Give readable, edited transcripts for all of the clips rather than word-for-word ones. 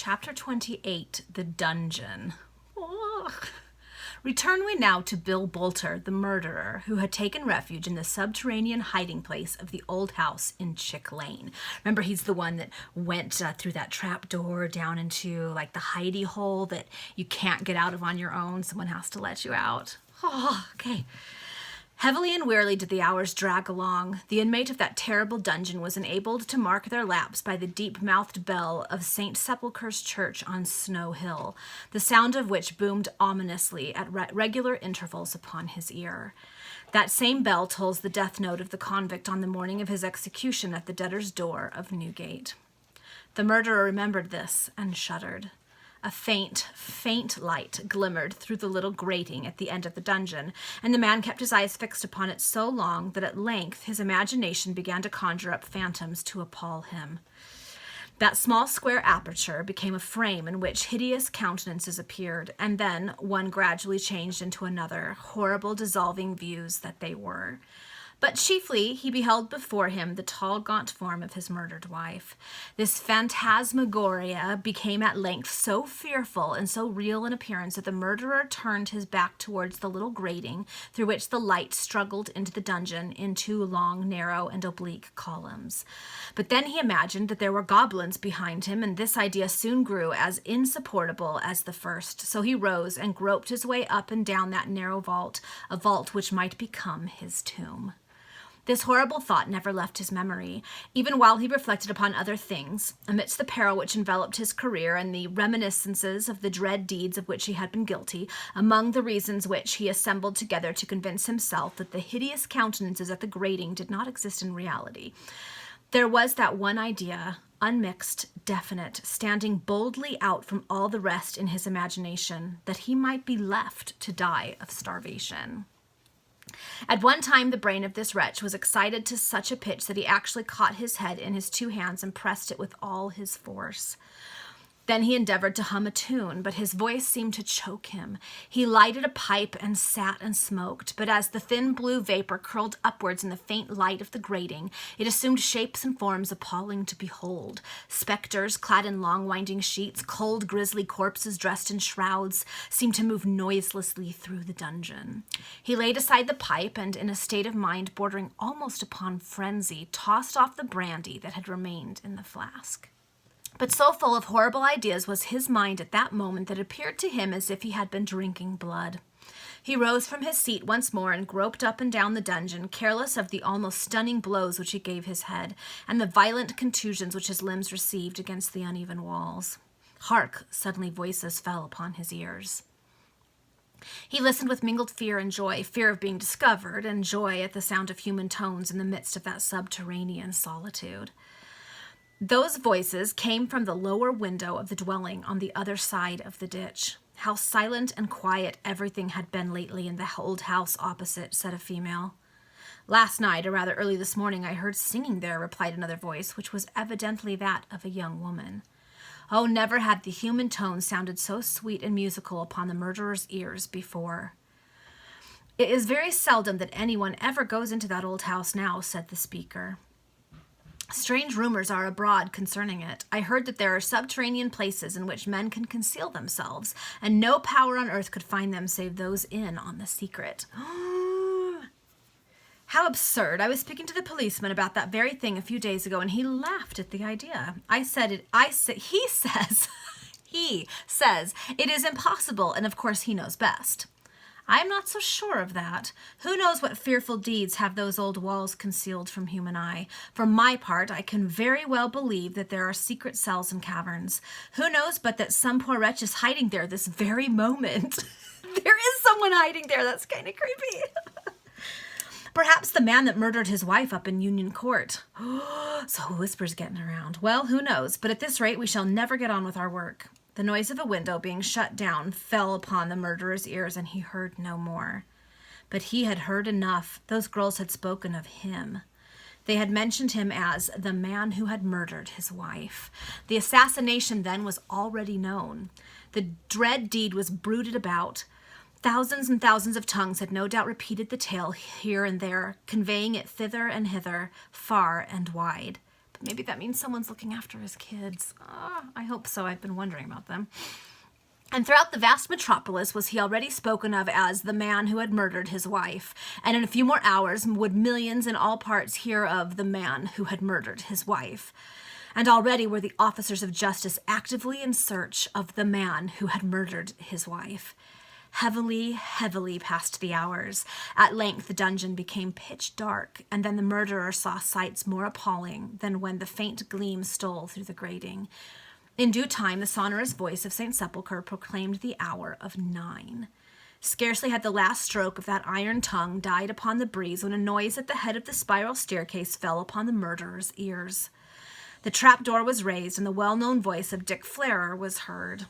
Chapter 28, The Dungeon. Ugh. Return we now to Bill Bolter, the murderer, who had taken refuge in the subterranean hiding place of the old house in Chick Lane. Remember, he's the one that went through that trap door down into like the hidey hole that you can't get out of on your own. Someone has to let you out. Oh, okay. Heavily and wearily did the hours drag along. The inmate of that terrible dungeon was enabled to mark their lapse by the deep-mouthed bell of St. Sepulchre's Church on Snow Hill, the sound of which boomed ominously at regular intervals upon his ear. That same bell tolls the death note of the convict on the morning of his execution at the debtor's door of Newgate. The murderer remembered this and shuddered. A faint, faint light glimmered through the little grating at the end of the dungeon, and the man kept his eyes fixed upon it so long that at length his imagination began to conjure up phantoms to appall him. That small square aperture became a frame in which hideous countenances appeared, and then one gradually changed into another, horrible dissolving views that they were. But chiefly he beheld before him the tall, gaunt form of his murdered wife. This phantasmagoria became at length so fearful and so real in appearance that the murderer turned his back towards the little grating through which the light struggled into the dungeon in two long, narrow, and oblique columns. But then he imagined that there were goblins behind him, and this idea soon grew as insupportable as the first. So he rose and groped his way up and down that narrow vault, a vault which might become his tomb. This horrible thought never left his memory, even while he reflected upon other things, amidst the peril which enveloped his career and the reminiscences of the dread deeds of which he had been guilty, among the reasons which he assembled together to convince himself that the hideous countenances at the grating did not exist in reality. There was that one idea, unmixed, definite, standing boldly out from all the rest in his imagination, that he might be left to die of starvation. At one time, the brain of this wretch was excited to such a pitch that he actually caught his head in his two hands and pressed it with all his force. Then he endeavored to hum a tune, but his voice seemed to choke him. He lighted a pipe and sat and smoked, but as the thin blue vapor curled upwards in the faint light of the grating, it assumed shapes and forms appalling to behold. Spectres, clad in long winding sheets, cold grisly corpses dressed in shrouds, seemed to move noiselessly through the dungeon. He laid aside the pipe and, in a state of mind bordering almost upon frenzy, tossed off the brandy that had remained in the flask. But so full of horrible ideas was his mind at that moment that it appeared to him as if he had been drinking blood. He rose from his seat once more and groped up and down the dungeon, careless of the almost stunning blows which he gave his head, and the violent contusions which his limbs received against the uneven walls. Hark! Suddenly voices fell upon his ears. He listened with mingled fear and joy, fear of being discovered, and joy at the sound of human tones in the midst of that subterranean solitude. Those voices came from the lower window of the dwelling on the other side of the ditch. How silent and quiet everything had been lately in the old house opposite, said a female. Last night, or rather early this morning, I heard singing there, replied another voice, which was evidently that of a young woman. Oh, never had the human tones sounded so sweet and musical upon the murderer's ears before. It is very seldom that anyone ever goes into that old house now, said the speaker. Strange rumors are abroad concerning it. I heard that there are subterranean places in which men can conceal themselves, and no power on earth could find them save those in on the secret. How absurd. I was speaking to the policeman about that very thing a few days ago, and he laughed at the idea. He says it is impossible, and of course he knows best. I am not so sure of that. Who knows what fearful deeds have those old walls concealed from human eye? For my part, I can very well believe that there are secret cells and caverns. Who knows but that some poor wretch is hiding there this very moment? There is someone hiding there. That's kind of creepy. Perhaps the man that murdered his wife up in Union Court. So whispers getting around. Well, who knows? But at this rate, we shall never get on with our work. The noise of a window being shut down fell upon the murderer's ears, and he heard no more. But he had heard enough. Those girls had spoken of him. They had mentioned him as the man who had murdered his wife. The assassination then was already known. The dread deed was bruited about. Thousands and thousands of tongues had no doubt repeated the tale here and there, conveying it thither and hither, far and wide. Maybe that means someone's looking after his kids. I hope so. I've been wondering about them. And throughout the vast metropolis was he already spoken of as the man who had murdered his wife. And in a few more hours would millions in all parts hear of the man who had murdered his wife. And already were the officers of justice actively in search of the man who had murdered his wife. Heavily, heavily passed the hours. At length the dungeon became pitch dark, and then the murderer saw sights more appalling than when the faint gleam stole through the grating. In due time, the sonorous voice of St. Sepulchre proclaimed the hour of 9. Scarcely had the last stroke of that iron tongue died upon the breeze when a noise at the head of the spiral staircase fell upon the murderer's ears. The trapdoor was raised, and the well-known voice of Dick Flarer was heard.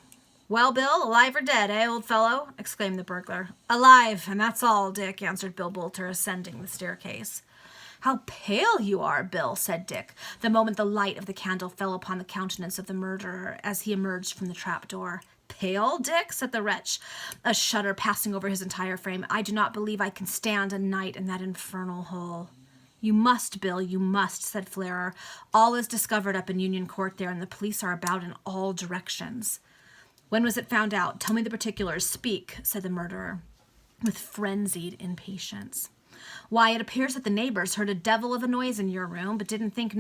"Well, Bill, alive or dead, eh, old fellow?" exclaimed the burglar. "Alive, and that's all, Dick," answered Bill Bolter, ascending the staircase. "How pale you are, Bill," said Dick, the moment the light of the candle fell upon the countenance of the murderer as he emerged from the trapdoor. "Pale, Dick?" said the wretch, a shudder passing over his entire frame. "I do not believe I can stand a night in that infernal hole." "You must, Bill, you must," said Flarer. "All is discovered up in Union Court there, and the police are about in all directions." "When was it found out? Tell me the particulars. Speak," said the murderer, with frenzied impatience. "Why, it appears that the neighbors heard a devil of a noise in your room, but didn't think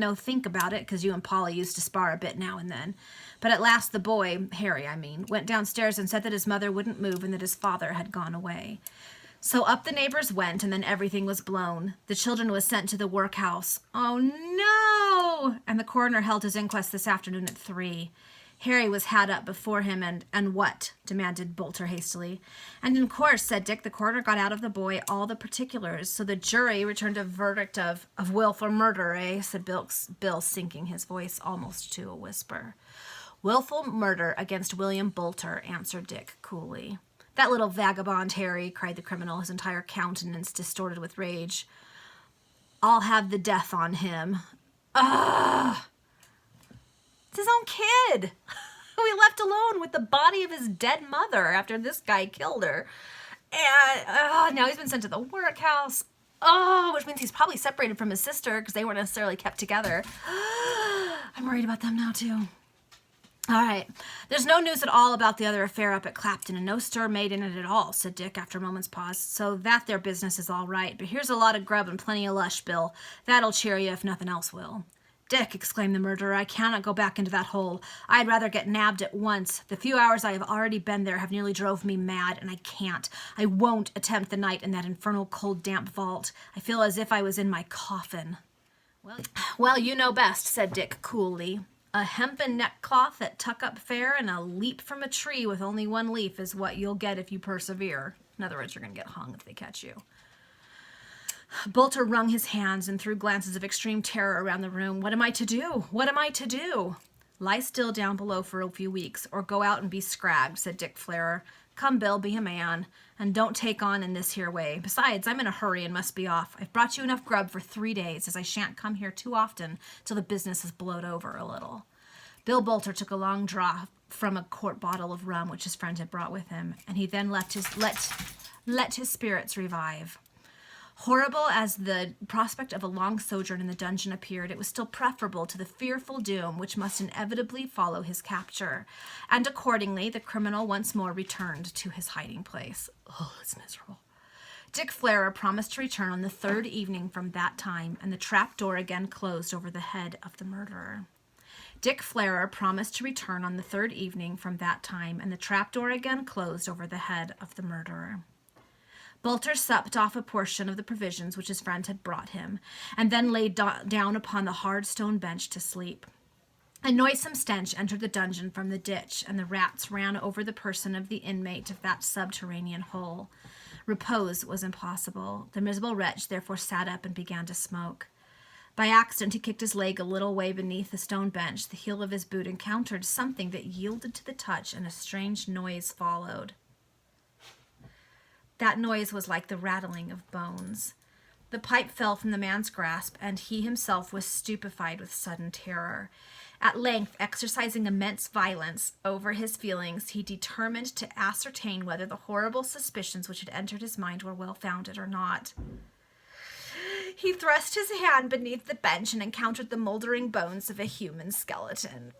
about it, because you and Polly used to spar a bit now and then. But at last the boy, Harry, went downstairs and said that his mother wouldn't move and that his father had gone away. So up the neighbors went, and then everything was blown. The children was sent to the workhouse." "Oh, no!" "And the coroner held his inquest this afternoon at 3. Harry was had up before him, and what?" demanded Bolter hastily. "And in course," said Dick, "the coroner got out of the boy all the particulars, so the jury returned a verdict of willful murder, eh?" said Bill, sinking his voice almost to a whisper. "Willful murder against William Bolter," answered Dick coolly. "That little vagabond Harry," cried the criminal, his entire countenance distorted with rage. "I'll have the death on him." Ugh! It's his own kid. We left alone with the body of his dead mother after this guy killed her. And now he's been sent to the workhouse. Which means he's probably separated from his sister because they weren't necessarily kept together. I'm worried about them now, too. "All right. There's no news at all about the other affair up at Clapton, and no stir made in it at all," said Dick after a moment's pause. "So that their business is all right. But here's a lot of grub and plenty of lush, Bill. That'll cheer you if nothing else will." "Dick," exclaimed the murderer, "I cannot go back into that hole. I'd rather get nabbed at once. The few hours I have already been there have nearly drove me mad, and I can't. I won't attempt the night in that infernal cold damp vault. I feel as if I was in my coffin." Well, you know best," said Dick coolly. "A hempen neckcloth at tuck-up fair and a leap from a tree with only one leaf is what you'll get if you persevere. In other words, you're going to get hung if they catch you." Bolter wrung his hands and threw glances of extreme terror around the room. "What am I to do? What am I to do?" "Lie still down below for a few weeks, or go out and be scragged," said Dick Flarer. "Come, Bill, be a man, and don't take on in this here way. Besides, I'm in a hurry and must be off. I've brought you enough grub for 3 days, as I shan't come here too often till the business has blowed over a little." Bill Bolter took a long draught from a quart bottle of rum which his friend had brought with him, and he then let his spirits revive. Horrible as the prospect of a long sojourn in the dungeon appeared, it was still preferable to the fearful doom which must inevitably follow his capture, and accordingly the criminal once more returned to his hiding place. It's miserable. Dick Flarer promised to return on the 3rd evening from that time, and the trap door again closed over the head of the murderer. Dick Flarer promised to return on the 3rd evening from that time, and the trap door again closed over the head of the murderer. Bolter supped off a portion of the provisions which his friend had brought him, and then lay down upon the hard stone bench to sleep. A noisome stench entered the dungeon from the ditch, and the rats ran over the person of the inmate of that subterranean hole. Repose was impossible. The miserable wretch therefore sat up and began to smoke. By accident he kicked his leg a little way beneath the stone bench. The heel of his boot encountered something that yielded to the touch, and a strange noise followed. That noise was like the rattling of bones. The pipe fell from the man's grasp, and he himself was stupefied with sudden terror. At length, exercising immense violence over his feelings, he determined to ascertain whether the horrible suspicions which had entered his mind were well-founded or not. He thrust his hand beneath the bench and encountered the moldering bones of a human skeleton.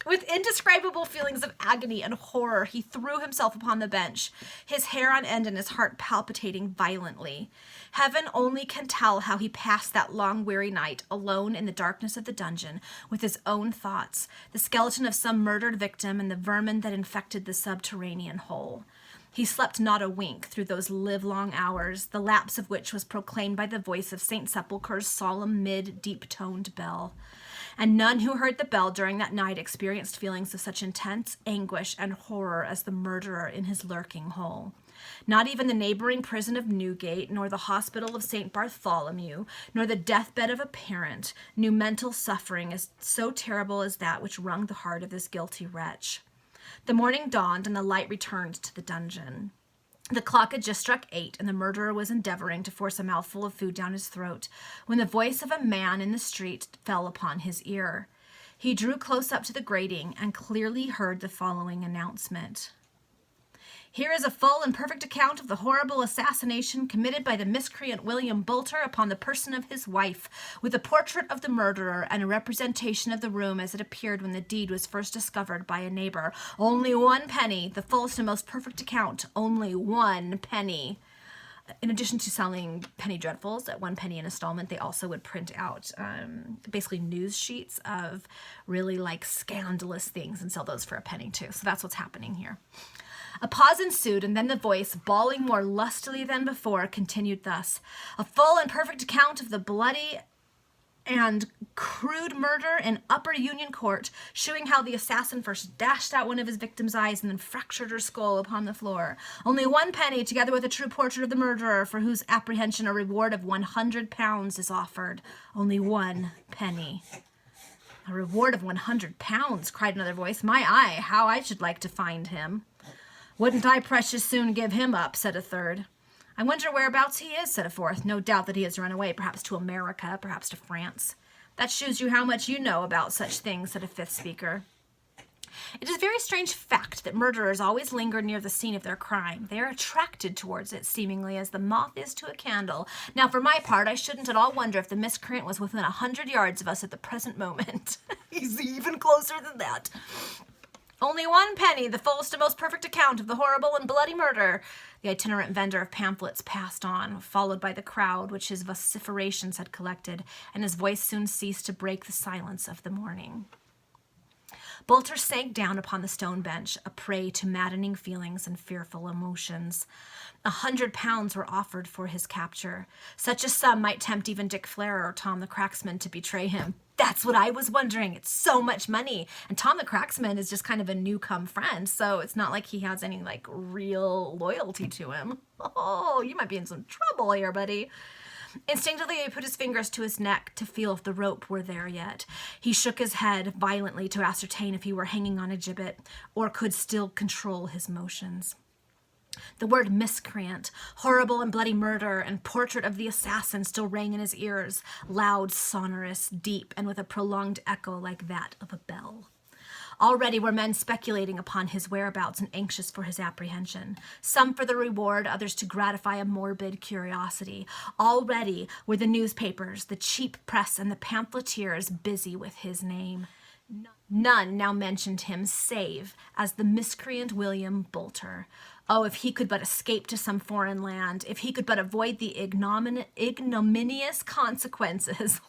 With indescribable feelings of agony and horror, he threw himself upon the bench, his hair on end and his heart palpitating violently. Heaven only can tell how he passed that long, weary night, alone in the darkness of the dungeon, with his own thoughts, the skeleton of some murdered victim and the vermin that infected the subterranean hole. He slept not a wink through those livelong hours, the lapse of which was proclaimed by the voice of St. Sepulchre's solemn mid-deep-toned bell. And none who heard the bell during that night experienced feelings of such intense anguish and horror as the murderer in his lurking hole. Not even the neighboring prison of Newgate, nor the hospital of St. Bartholomew, nor the deathbed of a parent, knew mental suffering as so terrible as that which wrung the heart of this guilty wretch. The morning dawned, and the light returned to the dungeon. The clock had just struck 8, and the murderer was endeavoring to force a mouthful of food down his throat, when the voice of a man in the street fell upon his ear. He drew close up to the grating and clearly heard the following announcement. Here is a full and perfect account of the horrible assassination committed by the miscreant William Boulter upon the person of his wife, with a portrait of the murderer and a representation of the room as it appeared when the deed was first discovered by a neighbor. Only 1 penny, the fullest and most perfect account, only 1 penny. In addition to selling penny dreadfuls at 1 penny an installment, they also would print out basically news sheets of really scandalous things and sell those for a penny too. So that's what's happening here. A pause ensued, and then the voice, bawling more lustily than before, continued thus. A full and perfect account of the bloody and crude murder in Upper Union Court, showing how the assassin first dashed out one of his victim's eyes and then fractured her skull upon the floor. Only 1 penny, together with a true portrait of the murderer, for whose apprehension a reward of £100 is offered. Only 1 penny. A reward of £100, cried another voice. My eye, how I should like to find him. Wouldn't I precious soon give him up, said a third. I wonder whereabouts he is, said a fourth. No doubt that he has run away, perhaps to America, perhaps to France. That shows you how much you know about such things, said a fifth speaker. It is a very strange fact that murderers always linger near the scene of their crime. They are attracted towards it, seemingly, as the moth is to a candle. Now, for my part, I shouldn't at all wonder if the miscreant was within 100 yards of us at the present moment. He's even closer than that. Only 1 penny, the fullest and most perfect account of the horrible and bloody murder. The itinerant vendor of pamphlets passed on, followed by the crowd which his vociferations had collected, and his voice soon ceased to break the silence of the morning. Boulter sank down upon the stone bench, a prey to maddening feelings and fearful emotions. £100 were offered for his capture. Such a sum might tempt even Dick Flare or Tom the Cracksman to betray him. That's what I was wondering. It's so much money. And Tom the Cracksman is just kind of a new-come friend, so it's not like he has any, real loyalty to him. Oh, you might be in some trouble here, buddy. Instinctively, he put his fingers to his neck to feel if the rope were there yet. He shook his head violently to ascertain if he were hanging on a gibbet or could still control his motions. The word miscreant, horrible and bloody murder, and portrait of the assassin still rang in his ears, loud, sonorous, deep, and with a prolonged echo like that of a bell. Already were men speculating upon his whereabouts and anxious for his apprehension, some for the reward, others to gratify a morbid curiosity. Already were the newspapers, the cheap press, and the pamphleteers busy with his name. None now mentioned him save as the miscreant William Boulter. Oh, if he could but escape to some foreign land, if he could but avoid the ignominious consequences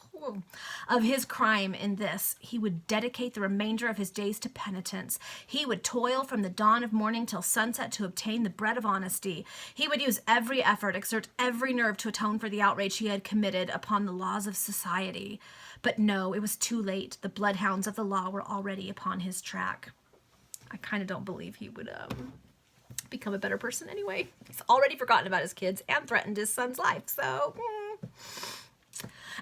of his crime in this, he would dedicate the remainder of his days to penitence. He would toil from the dawn of morning till sunset to obtain the bread of honesty. He would use every effort, exert every nerve to atone for the outrage he had committed upon the laws of society. But no, it was too late. The bloodhounds of the law were already upon his track. I kind of don't believe he would become a better person anyway. He's already forgotten about his kids and threatened his son's life, so...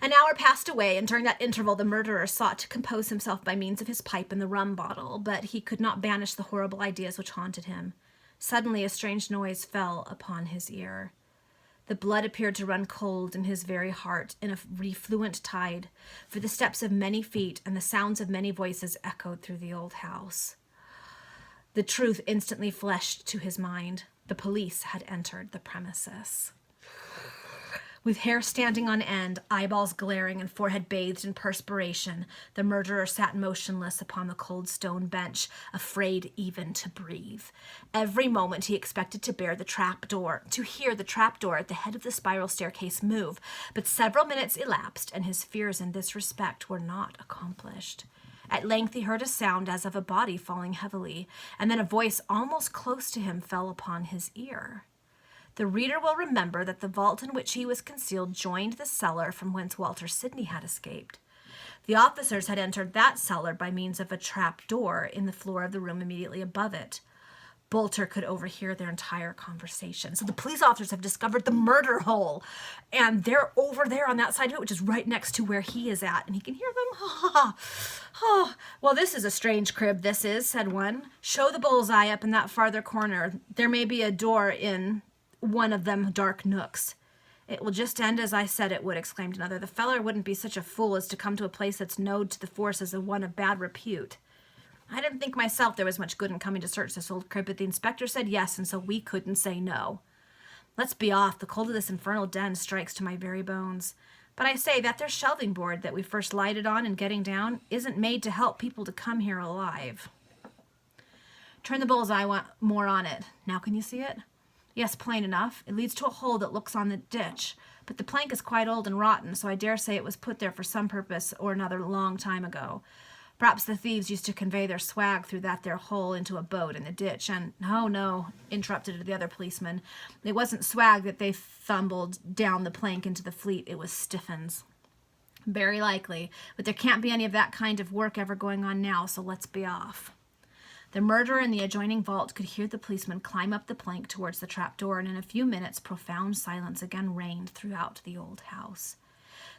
An hour passed away, and during that interval the murderer sought to compose himself by means of his pipe and the rum bottle, but he could not banish the horrible ideas which haunted him. Suddenly a strange noise fell upon his ear. The blood appeared to run cold in his very heart in a refluent tide, for the steps of many feet and the sounds of many voices echoed through the old house. The truth instantly flashed to his mind. The police had entered the premises. With hair standing on end, eyeballs glaring, and forehead bathed in perspiration, the murderer sat motionless upon the cold stone bench, afraid even to breathe. Every moment he expected to hear the trapdoor at the head of the spiral staircase move, but several minutes elapsed, and his fears in this respect were not accomplished. At length he heard a sound as of a body falling heavily, and then a voice almost close to him fell upon his ear. The reader will remember that the vault in which he was concealed joined the cellar from whence Walter Sidney had escaped. The officers had entered that cellar by means of a trap door in the floor of the room immediately above it. Bolter could overhear their entire conversation. So the police officers have discovered the murder hole, and they're over there on that side of it, which is right next to where he is at, and he can hear them. Well, this is a strange crib, this is, said one. Show the bullseye up in that farther corner. There may be a door in one of them dark nooks. It will just end as I said it would, exclaimed another. The feller wouldn't be such a fool as to come to a place that's knowed to the force as a one of bad repute. I didn't think myself there was much good in coming to search this old crib, but the inspector said yes, and so we couldn't say no. Let's be off. The cold of this infernal den strikes to my very bones. But I say, that there shelving board that we first lighted on in getting down isn't made to help people to come here alive. Turn the bullseye more on it. Now can you see it? Yes, plain enough. It leads to a hole that looks on the ditch, but the plank is quite old and rotten, so I dare say it was put there for some purpose or another long time ago. Perhaps the thieves used to convey their swag through that there hole into a boat in the ditch, and no, interrupted the other policeman. It wasn't swag that they thumbled down the plank into the fleet, it was stiffins. Very likely, but there can't be any of that kind of work ever going on now, so let's be off. The murderer in the adjoining vault could hear the policeman climb up the plank towards the trapdoor, and in a few minutes profound silence again reigned throughout the old house.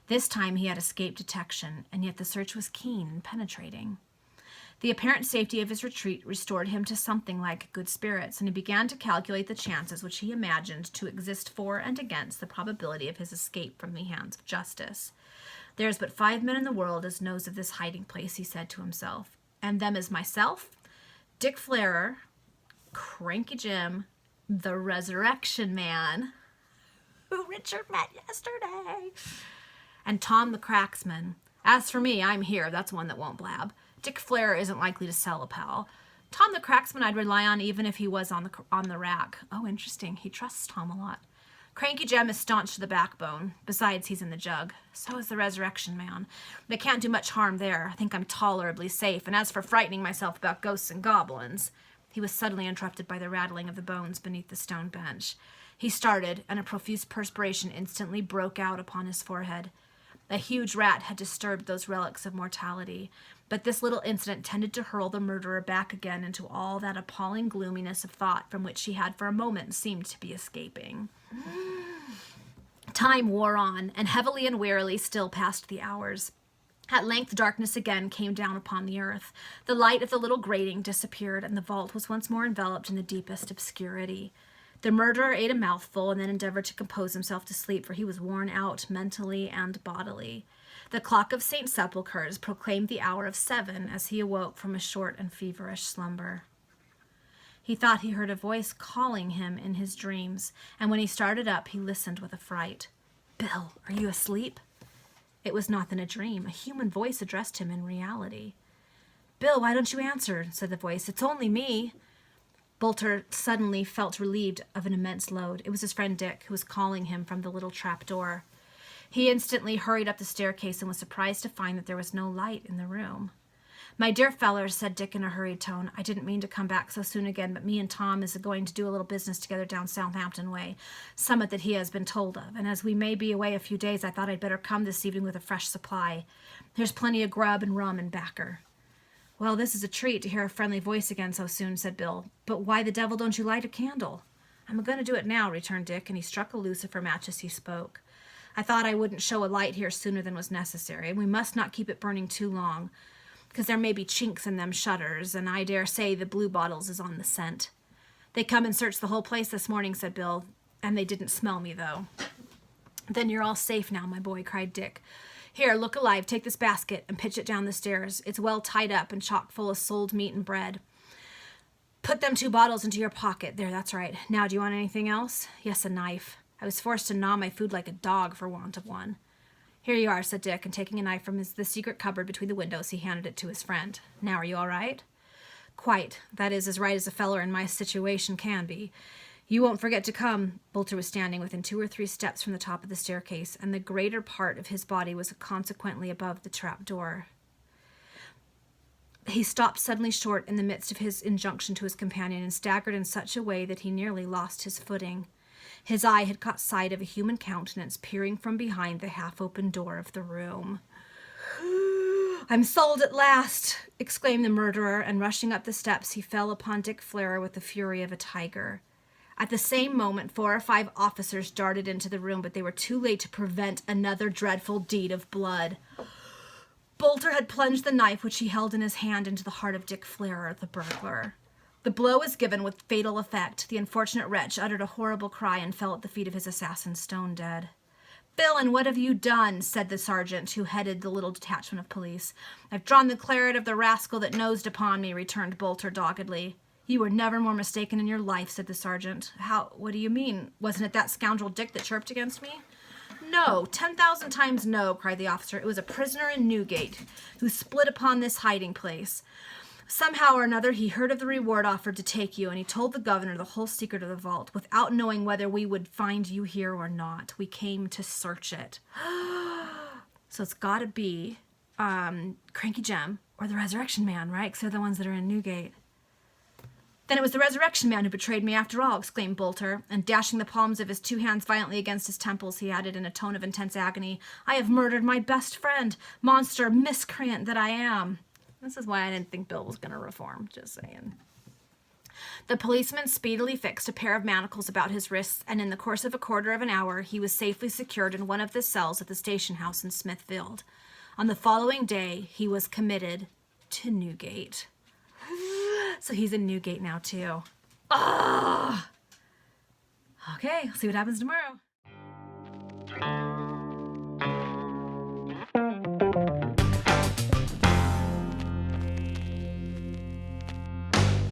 This time he had escaped detection, and yet the search was keen and penetrating. The apparent safety of his retreat restored him to something like good spirits, and he began to calculate the chances which he imagined to exist for and against the probability of his escape from the hands of justice. There is but 5 men in the world as knows of this hiding place, he said to himself, and them is myself, Dick Flarer, Cranky Jim, the Resurrection Man, who Richard met yesterday, and Tom the Cracksman. As for me, I'm here. That's one that won't blab. Dick Flarer isn't likely to sell a pal. Tom the Cracksman I'd rely on even if he was on the rack. Oh, interesting. He trusts Tom a lot. Cranky Jim is staunch to the backbone. Besides, he's in the jug. So is the Resurrection Man. They can't do much harm there. I think I'm tolerably safe. And as for frightening myself about ghosts and goblins... He was suddenly interrupted by the rattling of the bones beneath the stone bench. He started, and a profuse perspiration instantly broke out upon his forehead. A huge rat had disturbed those relics of mortality, but this little incident tended to hurl the murderer back again into all that appalling gloominess of thought from which he had for a moment seemed to be escaping. Time wore on, and heavily and wearily still passed the hours. At length darkness again came down upon the earth. The light of the little grating disappeared, and the vault was once more enveloped in the deepest obscurity. The murderer ate a mouthful and then endeavored to compose himself to sleep, for he was worn out mentally and bodily. The clock of St. Sepulchre's proclaimed the hour of 7 as he awoke from a short and feverish slumber. He thought he heard a voice calling him in his dreams, and when he started up, he listened with affright. "Bill, are you asleep?" It was not then a dream. A human voice addressed him in reality. "Bill, why don't you answer?" said the voice. "It's only me." Bolter suddenly felt relieved of an immense load. It was his friend Dick, who was calling him from the little trap door. He instantly hurried up the staircase and was surprised to find that there was no light in the room. "My dear fellers," said Dick in a hurried tone, "I didn't mean to come back so soon again, but me and Tom is going to do a little business together down Southampton way, summit that he has been told of, and as we may be away a few days, I thought I'd better come this evening with a fresh supply. There's plenty of grub and rum and backer." "Well, this is a treat to hear a friendly voice again so soon," said Bill, "but why the devil don't you light a candle?" "I'm going to do it now," returned Dick, and he struck a lucifer match as he spoke. "I thought I wouldn't show a light here sooner than was necessary, and we must not keep it burning too long, because there may be chinks in them shutters, and I dare say the blue bottles is on the scent." "They come and searched the whole place this morning," said Bill, "and they didn't smell me, though." "Then you're all safe now, my boy," cried Dick. "Here, look alive, take this basket and pitch it down the stairs. It's well tied up and chock full of sold meat and bread. Put them 2 bottles into your pocket. There, that's right. Now, do you want anything else?" "Yes, a knife." I was forced to gnaw my food like a dog for want of one. Here you are, said Dick, and taking a knife from the secret cupboard between the windows, he handed it to his friend. Now are you all right? Quite. That is, as right as a feller in my situation can be. You won't forget to come. Bolter was standing within 2 or 3 steps from the top of the staircase, and the greater part of his body was consequently above the trap door. He stopped suddenly short in the midst of his injunction to his companion and staggered in such a way that he nearly lost his footing. His eye had caught sight of a human countenance peering from behind the half-open door of the room. I'm sold at last, exclaimed the murderer, and rushing up the steps, he fell upon Dick Flare with the fury of a tiger. At the same moment, 4 or 5 officers darted into the room, but they were too late to prevent another dreadful deed of blood. Bolter had plunged the knife which he held in his hand into the heart of Dick Flare, the burglar. The blow was given with fatal effect. The unfortunate wretch uttered a horrible cry and fell at the feet of his assassin, stone dead. Villain, what have you done? Said the sergeant, who headed the little detachment of police. I've drawn the claret of the rascal that nosed upon me, returned Bolter doggedly. You were never more mistaken in your life, said the sergeant. What do you mean? Wasn't it that scoundrel Dick that chirped against me? No, 10,000 times no, cried the officer. It was a prisoner in Newgate who split upon this hiding place. Somehow or another he heard of the reward offered to take you, and he told the governor the whole secret of the vault, without knowing whether we would find you here or not. We came to search it. So it's got to be Cranky Jem or the Resurrection Man, right? Because they're the ones that are in Newgate. Then it was the Resurrection Man who betrayed me after all, exclaimed Bolter, and dashing the palms of his 2 hands violently against his temples, he added in a tone of intense agony, I have murdered my best friend, monster, miscreant that I am. This is why I didn't think Bill was going to reform, just saying. The policeman speedily fixed a pair of manacles about his wrists, and in the course of a quarter of an hour, he was safely secured in one of the cells at the station house in Smithfield. On the following day, he was committed to Newgate. So he's in Newgate now, too. Ah! Okay, I'll see what happens tomorrow.